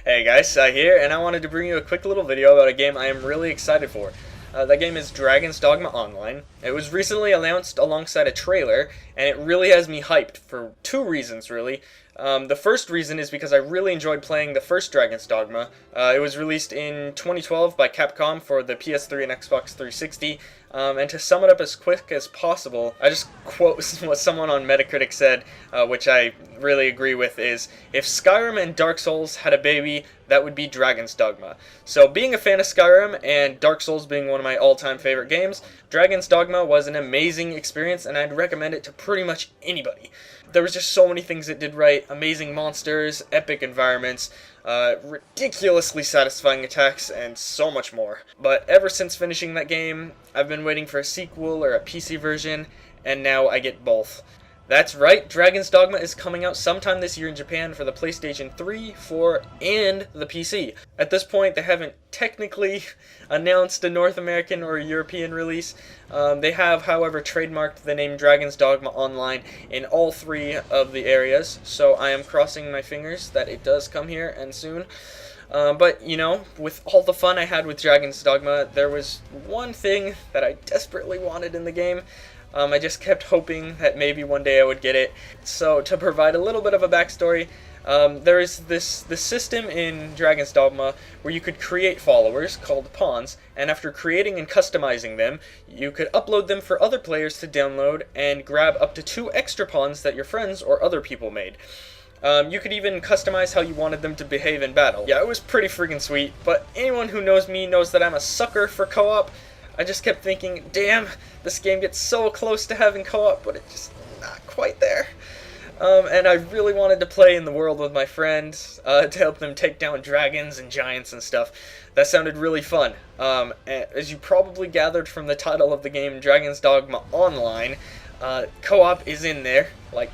Hey guys, here, and I wanted to bring you a quick little video about a game I am really excited for. That game is Dragon's Dogma Online. It was recently announced alongside a trailer, and it really has me hyped for two reasons, really. The first reason is because I really enjoyed playing the first Dragon's Dogma. It was released in 2012 by Capcom for the PS3 and Xbox 360, and to sum it up as quick as possible, I just quote what someone on Metacritic said, which I really agree with, is, if Skyrim and Dark Souls had a baby, that would be Dragon's Dogma. So being a fan of Skyrim and Dark Souls being one of my all-time favorite games, Dragon's Dogma was an amazing experience, and I'd recommend it to pretty much anybody. There was just so many things it did right: amazing monsters, epic environments, ridiculously satisfying attacks, and so much more. But ever since finishing that game, I've been waiting for a sequel or a PC version, and now I get both. That's right, Dragon's Dogma is coming out sometime this year in Japan for the PlayStation 3, 4, and the PC. At this point, they haven't technically announced a North American or European release. They have, however, trademarked the name Dragon's Dogma Online in all three of the areas, so I am crossing my fingers that it does come here and soon. But, you know, with all the fun I had with Dragon's Dogma, there was one thing that I desperately wanted in the game. I just kept hoping that maybe one day I would get it. So to provide a little bit of a backstory, there is this system in Dragon's Dogma where you could create followers called pawns, and after creating and customizing them, you could upload them for other players to download and grab up to 2 extra pawns that your friends or other people made. You could even customize how you wanted them to behave in battle. Yeah, it was pretty friggin' sweet, but anyone who knows me knows that I'm a sucker for co-op. I just kept thinking, damn, this game gets so close to having co-op, but it's just not quite there. And I really wanted to play in the world with my friends, to help them take down dragons and giants and stuff. That sounded really fun. And as you probably gathered from the title of the game, Dragon's Dogma Online, co-op is in there, like,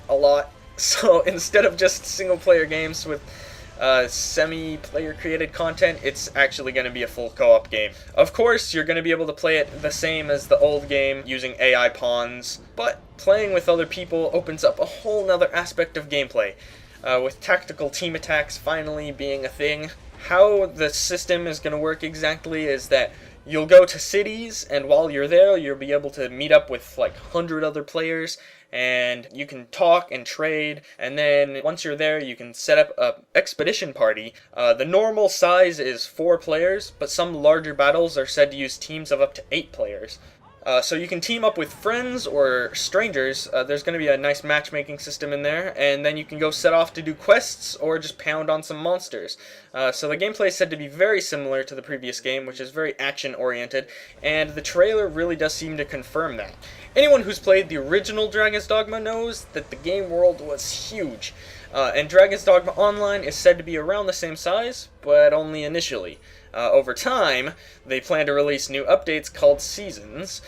a lot. So instead of just single-player games with semi-player created content, it's actually going to be a full co-op game. Of course, you're going to be able to play it the same as the old game using AI pawns, but playing with other people opens up a whole nother aspect of gameplay, with tactical team attacks finally being a thing. How the system is going to work exactly is that you'll go to cities, and while you're there, you'll be able to meet up with like 100 other players, and you can talk and trade, and then once you're there, you can set up an expedition party. The normal size is 4 players, but some larger battles are said to use teams of up to 8 players. So you can team up with friends or strangers. There's going to be a nice matchmaking system in there, and then you can go set off to do quests or just pound on some monsters. So the gameplay is said to be very similar to the previous game, which is very action-oriented, and the trailer really does seem to confirm that. Anyone who's played the original Dragon's Dogma knows that the game world was huge, and Dragon's Dogma Online is said to be around the same size, but only initially. Over time, they plan to release new updates called Seasons.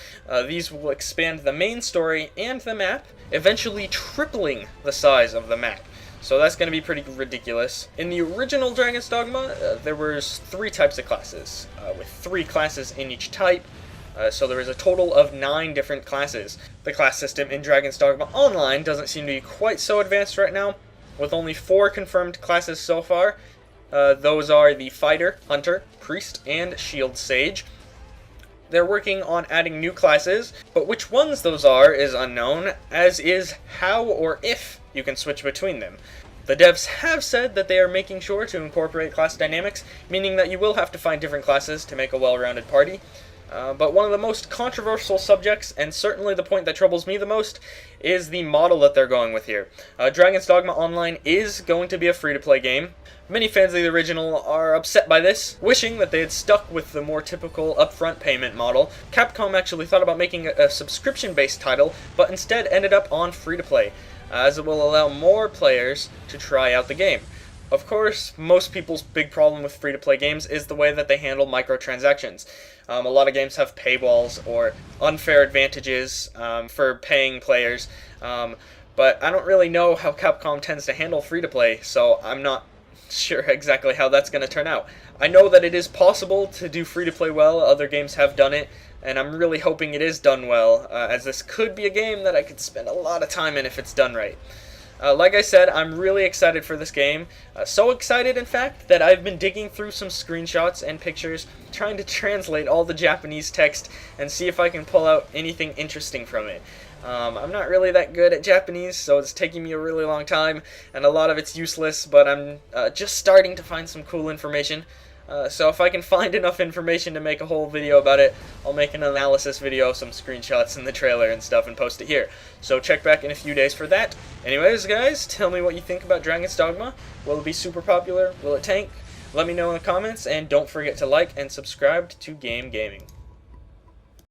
These will expand the main story and the map, eventually tripling the size of the map. So that's going to be pretty ridiculous. In the original Dragon's Dogma, there was 3 types of classes, with 3 classes in each type. So there is a total of 9 different classes. The class system in Dragon's Dogma Online doesn't seem to be quite so advanced right now, with only 4 confirmed classes so far. Those are the Fighter, Hunter, Priest, and Shield Sage. They're working on adding new classes, but which ones those are is unknown, as is how or if you can switch between them. The devs have said that they are making sure to incorporate class dynamics, meaning that you will have to find different classes to make a well-rounded party. But one of the most controversial subjects, and certainly the point that troubles me the most, is the model that they're going with here. Dragon's Dogma Online is going to be a free-to-play game. Many fans of the original are upset by this, wishing that they had stuck with the more typical upfront payment model. Capcom actually thought about making a subscription-based title, but instead ended up on free-to-play, as it will allow more players to try out the game. Of course, most people's big problem with free-to-play games is the way that they handle microtransactions. A lot of games have paywalls or unfair advantages for paying players, but I don't really know how Capcom tends to handle free-to-play, so I'm not sure exactly how that's going to turn out. I know that it is possible to do free-to-play well. Other games have done it, and I'm really hoping it is done well, as this could be a game that I could spend a lot of time in if it's done right. Like I said, I'm really excited for this game. So excited, in fact, that I've been digging through some screenshots and pictures, trying to translate all the Japanese text and see if I can pull out anything interesting from it. I'm not really that good at Japanese, so it's taking me a really long time, and a lot of it's useless, but I'm just starting to find some cool information. So if I can find enough information to make a whole video about it, I'll make an analysis video of some screenshots in the trailer and stuff and post it here. So check back in a few days for that. Anyways, guys, tell me what you think about Dragon's Dogma. Will it be super popular? Will it tank? Let me know in the comments, and don't forget to like and subscribe to Gamegaming.